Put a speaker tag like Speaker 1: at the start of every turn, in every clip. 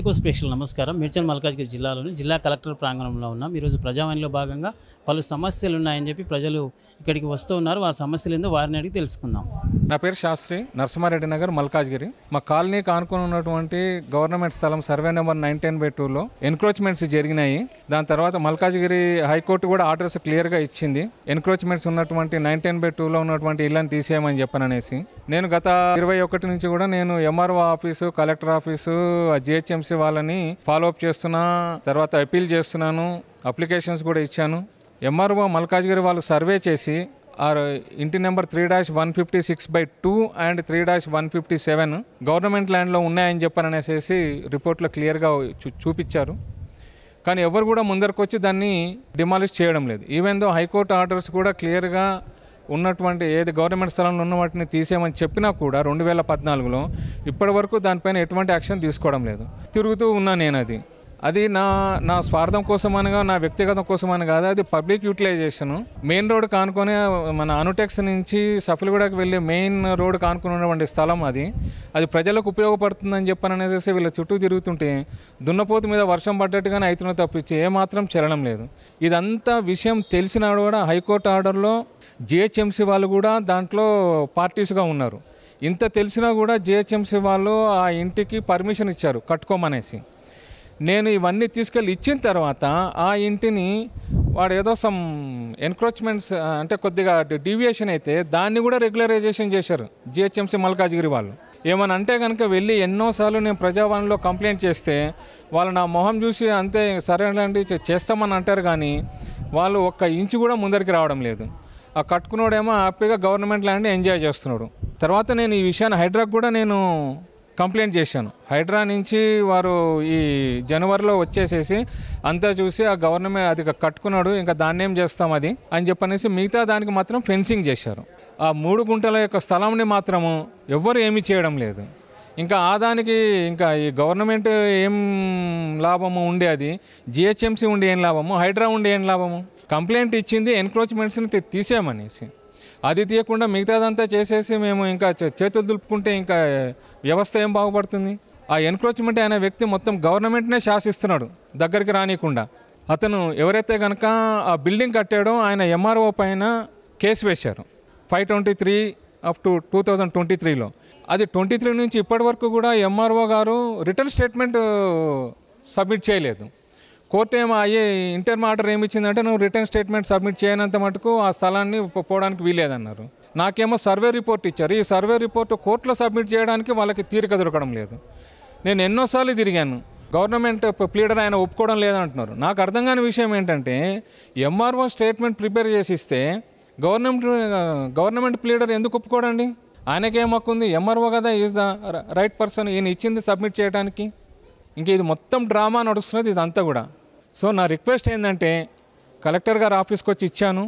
Speaker 1: Politico special నమస్కారం. మేడ్చల్ మల్కాజ్గిరి జిల్లాలోని జిల్లా కలెక్టర్ ప్రాంగణంలో ఉన్నాం. ఈరోజు ప్రజావాణిలో భాగంగా పలు సమస్యలు ఉన్నాయని చెప్పి ప్రజలు ఇక్కడికి వస్తూ ఉన్నారు. ఆ సమస్యలు ఏందో వారిని అడిగి తెలుసుకుందాం.
Speaker 2: నా పేరు శాస్త్రి, నరసింహారెడ్డి నగర్, మల్కాజ్గిరి. మా కాలనీకి ఆనుకుని ఉన్నటువంటి గవర్నమెంట్ స్థలం సర్వే నెంబర్ 910/2లో ఎన్క్రోచ్మెంట్స్ జరిగినాయి. దాని తర్వాత మల్కాజ్గిరి హైకోర్టు కూడా ఆర్డర్స్ క్లియర్గా ఇచ్చింది. ఎన్క్రోచ్మెంట్స్ ఉన్నటువంటి 910/2లో ఉన్నటువంటి ఇళ్ళని తీసేయమని చెప్పననేసి నేను గత 21 నుంచి కూడా నేను MRO office, collector office, GHMC వాళ్ళని ఫాలోఅప్ చేస్తున్నా. తర్వాత అపీల్ చేస్తున్నాను, అప్లికేషన్స్ కూడా ఇచ్చాను. ఎంఆర్ఓ మల్కాజ్గిరి వాళ్ళు సర్వే చేసి ఇంటి నెంబర్ 3-156/2 అండ్ 3-157 గవర్నమెంట్ ల్యాండ్లో ఉన్నాయని చెప్పననేసి రిపోర్ట్లో క్లియర్గా చూపించారు. కానీ ఎవరు కూడా ముందరకు వచ్చి దాన్ని డిమాలిష్ చేయడం లేదు. ఈవెన్ దో హైకోర్టు ఆర్డర్స్ కూడా క్లియర్గా ఉన్నటువంటి ఏది గవర్నమెంట్ స్థలంలో ఉన్న వాటిని తీసేయమని చెప్పినా కూడా 2014లో ఇప్పటి వరకు దానిపైన ఎటువంటి యాక్షన్ తీసుకోవడం లేదు. తిరుగుతూ ఉన్నా నేను. అది నా స్వార్థం కోసమనగా, నా వ్యక్తిగతం కోసమని కాదు, అది పబ్లిక్ యూటిలైజేషను. మెయిన్ రోడ్ కానుకొని మన అనుటెక్స్ నుంచి సఫల్గూడకు వెళ్ళే మెయిన్ రోడ్ కానుకొని ఉన్నటువంటి స్థలం అది ప్రజలకు ఉపయోగపడుతుందని చెప్పననేసి వీళ్ళ చుట్టూ తిరుగుతుంటే దున్నపోతు మీద వర్షం పడ్డట్టుగానే అవుతున్న తప్పించి ఏమాత్రం చెల్లడం లేదు. ఇదంతా విషయం తెలిసినా కూడా హైకోర్టు ఆర్డర్లో జిహెచ్ఎంసీ వాళ్ళు కూడా దాంట్లో పార్టీస్గా ఉన్నారు. ఇంత తెలిసినా కూడా జిహెచ్ఎంసీ వాళ్ళు ఆ ఇంటికి పర్మిషన్ ఇచ్చారు కట్టుకోమనేసి. నేను ఇవన్నీ తీసుకెళ్ళి ఇచ్చిన తర్వాత ఆ ఇంటిని వాడు ఏదో సమ్ ఎన్క్రోచ్మెంట్స్ అంటే కొద్దిగా డీవియేషన్ అయితే దాన్ని కూడా రెగ్యులరైజేషన్ చేశారు జిహెచ్ఎంసీ మల్కాజ్గిరి వాళ్ళు. ఏమని అంటే కనుక వెళ్ళి ఎన్నోసార్లు నేను ప్రజావాణిలో కంప్లైంట్ చేస్తే వాళ్ళు నా మొహం చూసి అంతే సరేనండి చేస్తామని అంటారు, కానీ వాళ్ళు ఒక్క ఇంచు కూడా ముందరికి రావడం లేదు. ఆ కట్టుకున్నాడేమో హ్యాపీగా గవర్నమెంట్ ల్యాండ్ ఎంజాయ్ చేస్తున్నాడు. తర్వాత నేను ఈ విషయాన్ని హైడ్రాకు కూడా నేను కంప్లైంట్ చేశాను. హైడ్రా నుంచి వారు ఈ జనవరిలో వచ్చేసేసి అంతా చూసి ఆ గవర్నమెంట్ అది కట్టుకున్నాడు, ఇంకా దాన్ని ఏం చేస్తాం అది అని చెప్పనేసి మిగతా దానికి మాత్రం ఫెన్సింగ్ చేశారు. ఆ 3 గుంటల యొక్క స్థలంని మాత్రము ఎవ్వరు ఏమీ చేయడం లేదు. ఇంకా ఆదానికి ఇంకా ఈ గవర్నమెంట్ ఏం లాభము ఉండే, అది జిహెచ్ఎంసీ ఉండి ఏం లాభము, హైడ్రా ఉండి ఏం లాభము. కంప్లైంట్ ఇచ్చింది ఎన్క్రోచ్మెంట్స్ని తీసేయమనేసి, అది తీయకుండా మిగతాదంతా చేసేసి మేము ఇంకా చేతులు దులుపుకుంటే ఇంకా వ్యవస్థ ఏం బాగుపడుతుంది. ఆ ఎన్క్రోచ్మెంట్ అనే వ్యక్తి మొత్తం గవర్నమెంట్నే శాసిస్తున్నాడు, దగ్గరికి రానియకుండా. అతను ఎవరైతే కనుక ఆ బిల్డింగ్ కట్టాడో ఆయన ఎంఆర్ఓ పైన కేసు వేశారు 523 అప్ టు 2023లో. అది 23 నుంచి ఇప్పటి వరకు కూడా ఎంఆర్ఓ గారు రిటర్న్ స్టేట్మెంట్ సబ్మిట్ చేయలేదు. కోర్టు ఏమో ఇంటర్మ్ ఆర్డర్ ఏమి ఇచ్చిందంటే నువ్వు రిటర్న్ స్టేట్మెంట్ సబ్మిట్ చేయనంత మటుకు ఆ స్థలాన్ని పోవడానికి వీలేదన్నారు. నాకేమో సర్వే రిపోర్ట్ ఇచ్చారు. ఈ సర్వే రిపోర్టు కోర్టులో సబ్మిట్ చేయడానికి వాళ్ళకి తీరిక దొరకడం లేదు. నేను ఎన్నోసార్లు తిరిగాను, గవర్నమెంట్ ప్లీడర్ ఆయన ఒప్పుకోవడం లేదంటున్నారు. నాకు అర్థం కాని విషయం ఏంటంటే ఎంఆర్ఓ స్టేట్మెంట్ ప్రిపేర్ చేసి ఇస్తే గవర్నమెంట్ ప్లీడర్ ఎందుకు ఒప్పుకోడండి? ఆయనకేం హక్కు ఉంది? ఎంఆర్ఓ కదా, ఈజ్ ద రైట్ పర్సన్. ఈయన ఇచ్చింది సబ్మిట్ చేయడానికి. ఇంక ఇది మొత్తం డ్రామా నడుస్తున్నది ఇదంతా కూడా. సో నా రిక్వెస్ట్ ఏంటంటే కలెక్టర్ గారు ఆఫీస్కి వచ్చి ఇచ్చాను.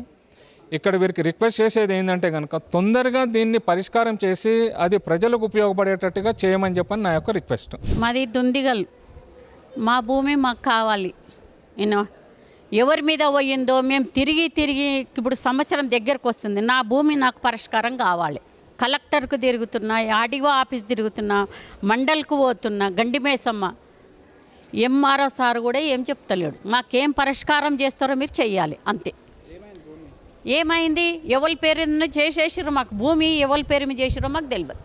Speaker 2: ఇక్కడ వీరికి రిక్వెస్ట్ చేసేది ఏంటంటే కనుక తొందరగా దీన్ని పరిష్కారం చేసి అది ప్రజలకు ఉపయోగపడేటట్టుగా చేయమని చెప్పని నా యొక్క రిక్వెస్ట్.
Speaker 3: మాది దుందిగల్, మా భూమి మాకు కావాలి. ఎవరి మీద పోయిందో మేము తిరిగి ఇప్పుడు సంవత్సరం దగ్గరకు వస్తుంది. నా భూమి నాకు పరిష్కారం కావాలి. కలెక్టర్కు తిరుగుతున్నా, ఆర్డీఓ ఆఫీస్ తిరుగుతున్నా, మండల్కు పోతున్నా, గండిమేసమ్మ, ఎంఆర్ఓ సార్ కూడా ఏం చెప్తలేడు. మాకేం పరిష్కారం చేస్తారో మీరు చెయ్యాలి అంతే. ఏమైంది? ఎవరి పేరు చేసేసారో మాకు భూమి, ఎవరి పేరు మీద చేసారో మాకు తెలియదు.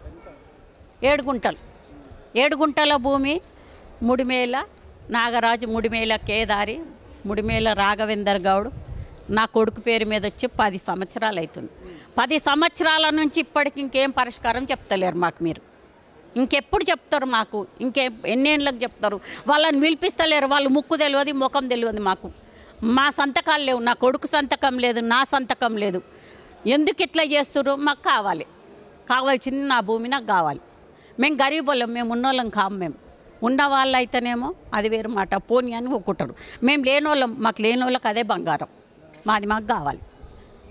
Speaker 3: 7 గుంటల భూమి ముడిమేల నాగరాజు, ముడిమేల కేదారి, ముడిమేల రాఘవేందర్ గౌడ్ నా కొడుకు పేరు మీద వచ్చి 10 సంవత్సరాలు అవుతుంది. 10 సంవత్సరాల నుంచి ఇప్పటికి ఇంకేం పరిష్కారం చెప్తలేరు మాకు. మీరు ఇంకెప్పుడు చెప్తారు మాకు? ఎన్నేళ్ళకి చెప్తారు? వాళ్ళని పిలిపిస్తలేరు. వాళ్ళు ముక్కు తెలియదు, ముఖం తెలియదు. మాకు మా సంతకాలు లేవు, నా కొడుకు సంతకం లేదు, నా సంతకం లేదు. ఎందుకు ఇట్లా చేస్తున్నారు? మాకు కావాల్సింది నా భూమి నాకు కావాలి. మేము గరీబోళ్ళం, మేము ఉన్నోళ్ళం కాము. మేము ఉన్న వాళ్ళు అయితేనేమో అది వేరు మాట, పోనీ అని ఒక్కుంటారు. మేము లేనోళ్ళం, మాకు లేనోళ్ళకి అదే బంగారం. మాకు కావాలి.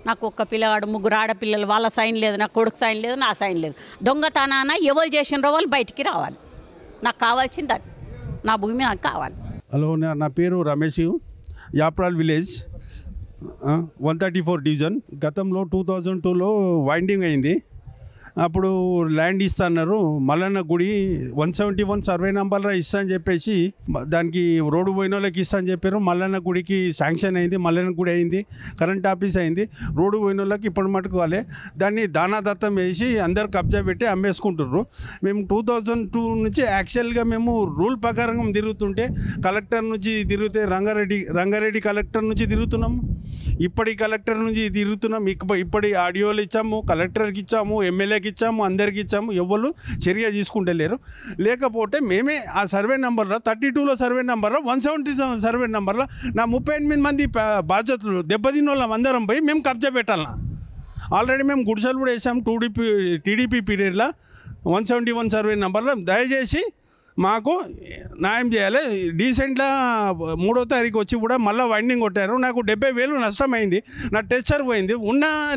Speaker 3: నాకు ఒక్క పిల్లవాడు, 3 ఆడపిల్లలు, వాళ్ళ సైన్ లేదు, నా కొడుకు సైన్ లేదు, నా సైన్ లేదు. దొంగతనాన ఎవరు చేసినరో వాళ్ళు బయటికి రావాలి. నాకు కావాల్సింది అది, నా భూమి నాకు కావాలి.
Speaker 4: హలో, నా పేరు రమేష్, యాప్రాల్ విలేజ్, 134 డివిజన్. గతంలో 2002లో వైండింగ్ అయింది. అప్పుడు ల్యాండ్ ఇస్తా అన్నారు. మల్లన్న గుడి 171 సర్వే నెంబర్లో ఇస్తా అని చెప్పేసి దానికి రోడ్డు పోయిన వాళ్ళకి ఇస్తా అని చెప్పారు. మల్లన్న గుడికి శాంక్షన్ అయింది, మల్లన్న గుడి అయింది, కరెంట్ ఆఫీస్ అయింది. రోడ్డు పోయిన వాళ్ళకి ఇప్పటి మటుకు వాళ్ళే దాన్ని దానాదత్తం వేసి అందరు కబ్జా పెట్టి అమ్మేసుకుంటున్నారు. మేము 2002 నుంచి యాక్చువల్గా మేము రూల్ ప్రకారం తిరుగుతుంటే కలెక్టర్ నుంచి తిరిగితే రంగారెడ్డి కలెక్టర్ నుంచి తిరుగుతున్నాము, ఇప్పటి కలెక్టర్ నుంచి తిరుగుతున్నాం. ఇప్పటి ఆడియోలు ఇచ్చాము, కలెక్టర్కి ఇచ్చాము, ఎమ్మెల్యేకి ఇచ్చాము, అందరికి ఇచ్చాము. ఎవరు చర్య తీసుకుంటలేరు. లేకపోతే మేమే ఆ సర్వే నెంబర్లో 32లో సర్వే నెంబర్లో 177 సర్వే నెంబర్లో నా 38 మంది బాధ్యతలు దెబ్బతిన్న వాళ్ళం అందరం పోయి మేము కబ్జా పెట్టాలన్నా. ఆల్రెడీ మేము గుడిసెలు కూడా వేసాము టీడీపీ పీరియడ్లో 171 సర్వే నెంబర్లో. దయచేసి మాకు న్యాయం చేయాలి. డీసెంట్గా 3వ తారీఖు వచ్చి కూడా మళ్ళీ వైండింగ్ కొట్టారు. నాకు 70,000 నష్టమైంది. నా టెస్టర్ పోయింది.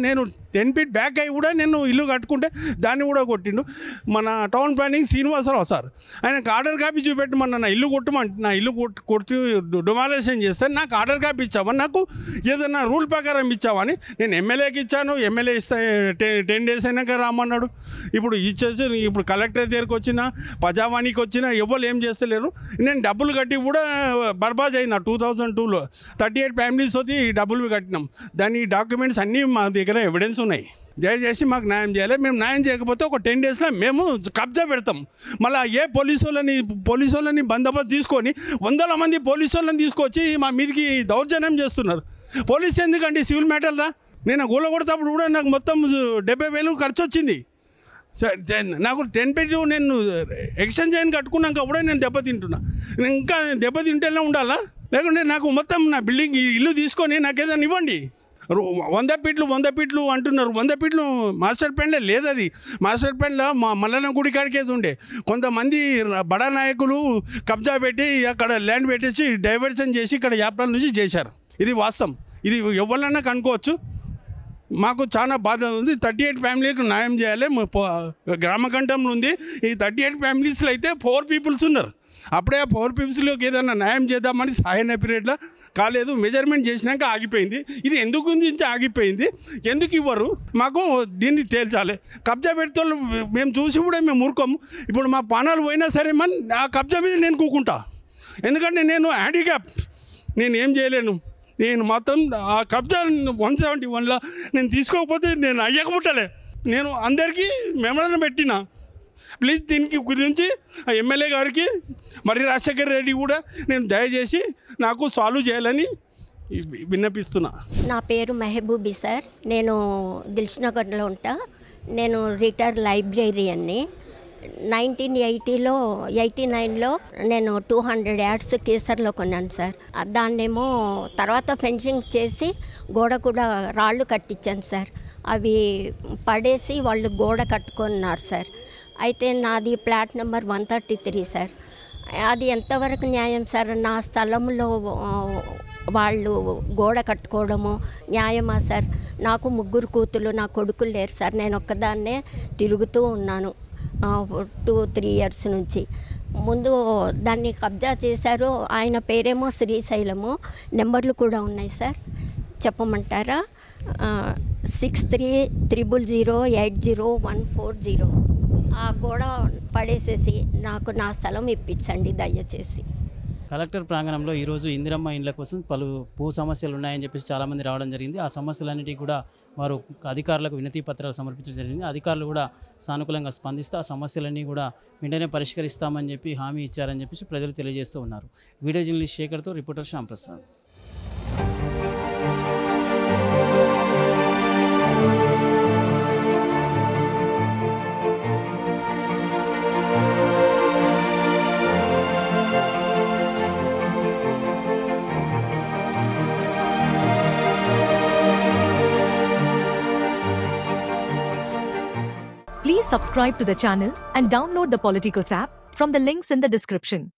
Speaker 4: నేను 10 ఫీట్ బ్యాక్ అయ్యి కూడా నేను ఇల్లు కట్టుకుంటే దాన్ని కూడా కొట్టిండు మన టౌన్ ప్లానింగ్ శ్రీనివాసరావు సార్. ఆయనకు ఆర్డర్ కాపీ చూపెట్టమన్నా నా ఇల్లు కొట్టమంటే నా ఇల్లు కొట్టి డొమాలేషన్ చేస్తే నాకు ఆర్డర్ కాపీ ఇచ్చామని, నాకు ఏదైనా రూల్ ప్రకారం ఇచ్చామని. నేను ఎమ్మెల్యేకి ఇచ్చాను, ఎమ్మెల్యే ఇస్తే 10 days అయినాక రామన్నాడు. ఇప్పుడు ఇచ్చేసి ఇప్పుడు కలెక్టర్ దగ్గరికి వచ్చినా, ప్రజావాణికి వచ్చినా ఎవరు ఏం చేస్తలేరు. నేను డబ్బులు కట్టి కూడా బర్బాద్ అయినా 2002లో 38 ఫ్యామిలీస్ వచ్చి డబ్బులు కట్టినాం. దాని డాక్యుమెంట్స్ అన్నీ మా దగ్గర ఎవిడెన్స్ ఉన్నాయి. దయచేసి మాకు న్యాయం చేయాలి. మేము న్యాయం చేయకపోతే ఒక 10 daysలో మేము కబ్జా పెడతాం. మళ్ళీ ఏ పోలీసు వాళ్ళని బందోబస్తు తీసుకొని 100 మంది పోలీసు వాళ్ళని తీసుకొచ్చి మా మీదకి దౌర్జన్యం చేస్తున్నారు. పోలీసు ఎందుకండి సివిల్ మ్యాటర్లా? నేను గోల కొడతప్పుడు కూడా నాకు మొత్తం 70,000 ఖర్చు వచ్చింది. నాకు 10 ఫీట్ నేను ఎక్స్టెండ్ చేయని కట్టుకున్నాక కూడా నేను దెబ్బతింటున్నా. ఇంకా దెబ్బతింటేనే ఉండాలా? లేకుంటే నాకు మొత్తం నా బిల్డింగ్ ఇల్లు తీసుకొని నాకు ఏదైనా ఇవ్వండి. 100 ఫీట్లు అంటున్నారు. 100 ఫీట్లు మాస్టర్ ప్లాన్లే లేదు. అది మాస్టర్ ప్లాన్లో మా మల్లన్న గుడి కాడికేది ఉండే. కొంతమంది బడా నాయకులు కబ్జా పెట్టి అక్కడ ల్యాండ్ పెట్టేసి డైవర్షన్ చేసి ఇక్కడ యాప్రాల నుంచి చేశారు. ఇది వాస్తవం. ఇది ఎవరినైనా కనుక్కోవచ్చు. మాకు చాలా బాధ ఉంది. 38 ఫ్యామిలీకి న్యాయం చేయాలి. గ్రామకంఠంలో ఉంది. ఈ 38 ఫ్యామిలీస్లో అయితే 4 పీపుల్స్ ఉన్నారు. అప్పుడే ఆ 4 పీపుల్స్లోకి ఏదైనా న్యాయం చేద్దామని సాయన పీరియడ్లో కాలేదు. మెజర్మెంట్ చేసినాక ఆగిపోయింది. ఇది ఎందుకు గురించి ఆగిపోయింది, ఎందుకు ఇవ్వరు మాకు దీన్ని తేల్చాలి. కబ్జా పెడితే మేము చూసి కూడా మేము ఊరుకోము. ఇప్పుడు మా పానాలు పోయినా సరే ఆ కబ్జా మీద నేను కూకుంటా. ఎందుకంటే నేను హ్యాండిక్యాప్, నేను ఏం చేయలేను. నేను మాత్రం ఆ కబ్జా 171లో నేను తీసుకోకపోతే నేను అయ్యకముట్టలే. నేను అందరికీ మెమోరాండం పెట్టిన. ప్లీజ్ దీనికి గురించి ఎమ్మెల్యే గారికి మరి రాజశేఖర్ రెడ్డి కూడా నేను దయచేసి నాకు సాల్వ్ చేయాలని విన్నపిస్తున్నా.
Speaker 5: నా పేరు మెహబూబీ సార్. నేను దిల్సుఖ్నగర్లో ఉంటా. నేను రిటైర్డ్ లైబ్రేరియన్ని. 1989లో నేను 200 యాడ్స్ కేసర్లో కొన్నాను సార్. దాన్నేమో తర్వాత ఫెన్సింగ్ చేసి గోడ కూడా రాళ్ళు కట్టించాను సార్. అవి పడేసి వాళ్ళు గోడ కట్టుకున్నారు సార్. అయితే నాది ప్లాట్ నెంబర్ 133 సార్. అది ఎంతవరకు న్యాయం సార్? నా స్థలంలో వాళ్ళు గోడ కట్టుకోవడము న్యాయమా సార్? నాకు 3 కూతుళ్ళు, నా కొడుకులు లేరు సార్. నేను ఒక్కదాన్నే తిరుగుతూ ఉన్నాను 2-3 years నుంచి. ముందు దాన్ని కబ్జా చేశారు. ఆయన పేరేమో శ్రీశైలము. నెంబర్లు కూడా ఉన్నాయి సార్, చెప్పమంటారా? 6300080140. ఆ గోడ పడేసేసి నాకు నా స్థలం ఇప్పించండి దయచేసి.
Speaker 1: కలెక్టర్ ప్రాంగణంలో ఈరోజు ఇందిరమ్మ ఇండ్ల కోసం పలు భూ సమస్యలు ఉన్నాయని చెప్పేసి చాలామంది రావడం జరిగింది. ఆ సమస్యలన్నిటికీ కూడా వారు అధికారులకు వినతి పత్రాలు సమర్పించడం జరిగింది. అధికారులు కూడా సానుకూలంగా స్పందిస్తూ ఆ సమస్యలన్నీ కూడా వెంటనే పరిష్కరిస్తామని చెప్పి హామీ ఇచ్చారని చెప్పేసి ప్రజలు తెలియజేస్తూ ఉన్నారు. వీడియో జర్నలిస్ట్ శేఖర్తో reporter Shyamprasad.
Speaker 6: Please subscribe to the channel and download the Politicos app from the links in the description.